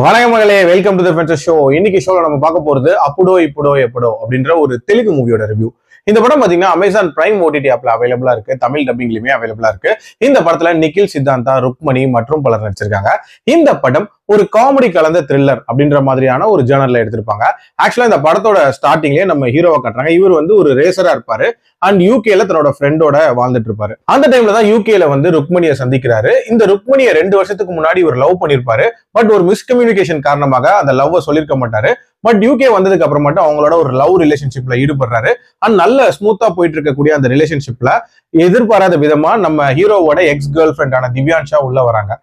வணக்கம் மகளே, welcome to the fences show. இன்னைக்கு ஷோல நம்ம பார்க்க போறது அப்புடோ இப்படோ எப்படோ அப்படின்ற ஒரு தெலுங்கு மூவியோட ரிவ்யூ. இந்த படம் பாத்தீங்கன்னா அமேசான் பிரைம் ஓடிடி ஆப்ல அவைலபிளா இருக்கு. தமிழ் டப்பிங்லயுமே அவைலபிளா இருக்கு. இந்த படத்துல நிக்கில், சித்தாந்தா, ருக்மணி மற்றும் பலர் நடிச்சிருக்காங்க. இந்த படம் ஒரு காமெடி கலந்த த்ரில்லர் அப்படின்ற மாதிரியான ஒரு ஜேர்னல்ல எடுத்திருப்பாங்க. ஆக்சுவலா இந்த படத்தோட ஸ்டார்டிங்லேயே நம்ம ஹீரோவை காட்டுறாங்க. இவர் வந்து ஒரு ரேசரா இருப்பாரு அண்ட் யூகேல தன்னோட ஃப்ரெண்டோட வாழ்ந்துட்டு இருப்பாரு. அந்த டைம்ல தான் யூகேல வந்து ருக்மணியை சந்திக்கிறாரு. இந்த ருக்மணியை 2 வருஷத்துக்கு முன்னாடி இவர் லவ் பண்ணிருப்பாரு. பட் ஒரு மிஸ்கம்யூனிகேஷன் காரணமாக அந்த லவ்வை சொல்லிருக்க மாட்டாரு. பட் யூகே வந்ததுக்கு அப்புறம் மட்டும் அவங்களோட ஒரு லவ் ரிலேஷன்ஷிப்ல ஈடுபடுறாரு. அண்ட் நல்ல ஸ்மூத்தா போயிட்டு இருக்கக்கூடிய அந்த ரிலேஷன்ஷிப்ல எதிர்பாராத விதமா நம்ம ஹீரோவோட எக்ஸ் கேர்ள் ஃபிரெண்டான திவ்யான்ஷா உள்ள வராங்க.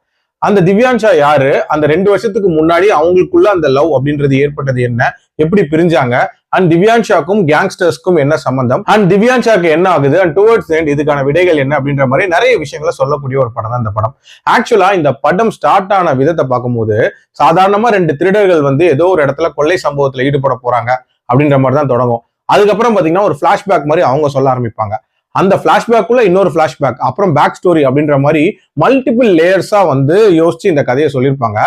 அந்த திவ்யான்ஷா யாரு, அந்த 2 வருஷத்துக்கு முன்னாடி அவங்களுக்குள்ள அந்த லவ் அப்படின்றது ஏற்பட்டது என்ன, எப்படி பிரிஞ்சாங்க, அண்ட் திவ்யான்ஷாக்கும் கேங்ஸ்டர்ஸ்க்கும் என்ன சம்பந்தம், அண்ட் திவ்யான்ஷாக்கு என்ன ஆகுது, அண்ட் டுவர்ட்ஸ் எண்ட் இதுக்கான விடைகள் என்ன அப்படின்ற மாதிரி நிறைய விஷயங்களை சொல்லக்கூடிய ஒரு படம் தான் இந்த படம். ஆக்சுவலா இந்த படம் ஸ்டார்ட் ஆன விதத்தை பார்க்கும்போது சாதாரணமா 2 திருடர்கள் வந்து ஏதோ ஒரு இடத்துல கொள்ளை சம்பவத்துல ஈடுபட போறாங்க அப்படின்ற மாதிரி தான் தொடங்கும். அதுக்கப்புறம் பாத்தீங்கன்னா ஒரு பிளாஷ்பேக் மாதிரி அவங்க சொல்ல ஆரம்பிப்பாங்க. அந்த பிளாஷ்பேக்குள்ள இன்னொரு பிளாஷ்பேக், அப்புறம் பேக் ஸ்டோரி அப்படின்ற மாதிரி மல்டிபிள் லேயர்ஸா வந்து யோசிச்சு இந்த கதையை சொல்லியிருப்பாங்க.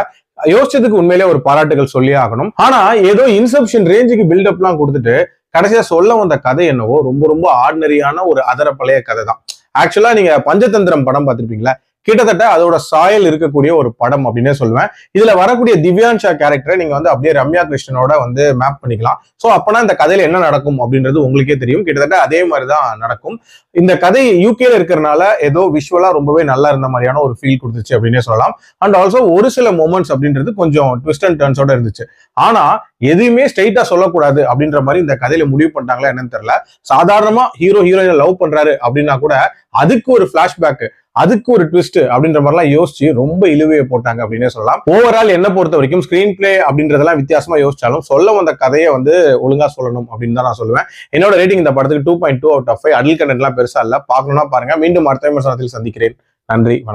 யோசிச்சதுக்கு உண்மையிலே ஒரு பாராட்டுகள் சொல்லியே ஆகணும். ஆனா ஏதோ இன்செப்ஷன் ரேஞ்சுக்கு பில்டப் எல்லாம் கொடுத்துட்டு கடைசியா சொல்ல வந்த கதை என்னவோ ரொம்ப ரொம்ப ஆர்டினரியான ஒரு அதர பழைய கதை தான். ஆக்சுவலா நீங்க பஞ்சதந்திரம் படம் பார்த்திருப்பீங்களா, கிட்டத்தட்ட அதோட சாயல் இருக்கக்கூடிய ஒரு படம் அப்படின்னே சொல்லுவேன். இதுல வரக்கூடிய திவ்யான்ஷா கேரக்டரை நீங்க வந்து அப்படியே ரம்யா கிருஷ்ணனோட வந்து மேப் பண்ணிக்கலாம். சோ அப்பனா இந்த கதையில என்ன நடக்கும் அப்படின்றது உங்களுக்கே தெரியும். கிட்டத்தட்ட அதே மாதிரிதான் நடக்கும். இந்த கதை யூகேல இருக்கிறனால ஏதோ விஷுவலா ரொம்பவே நல்லா இருந்த மாதிரியான ஒரு ஃபீல் கொடுத்துச்சு அப்படின்னே சொல்லலாம். அண்ட் ஆல்சோ ஒரு சில மொமெண்ட்ஸ் அப்படின்றது கொஞ்சம் ட்விஸ்ட் அண்ட் டர்ன்ஸோட இருந்துச்சு. ஆனா எதுவுமே ஸ்ட்ரைட்டா சொல்லக்கூடாது அப்படின்ற மாதிரி இந்த கதையில முடிவு பண்ணிட்டாங்களா என்னன்னு தெரியல. சாதாரணமா ஹீரோயினை லவ் பண்றாரு அப்படின்னா கூட அதுக்கு ஒரு பிளாஷ்பேக், அதுக்கு ஒரு ட்விஸ்ட் அப்படின்ற மாதிரிலாம் யோசிச்சு ரொம்ப இழுவையை போட்டாங்க அப்படின்னே சொல்லலாம். ஓவரால் என்ன பொறுத்த வரைக்கும் ஸ்கிரீன் பிளே அப்படின்றதெல்லாம் வித்தியாசமா யோசிச்சாலும் சொல்ல வந்த கதையை வந்து ஒழுங்கா சொல்லணும் அப்படின்னு தான் நான் சொல்லுவேன். என்னோட ரேட்டிங் இந்த படத்துக்கு 2.2 out of 5. அடல் கண்டென்ட் எல்லாம் பெருசா இல்ல, பார்க்கணும்னா பாருங்க. மீண்டும் அடுத்த விமர்சனத்தில் சந்திக்கிறேன். நன்றி, வணக்கம்.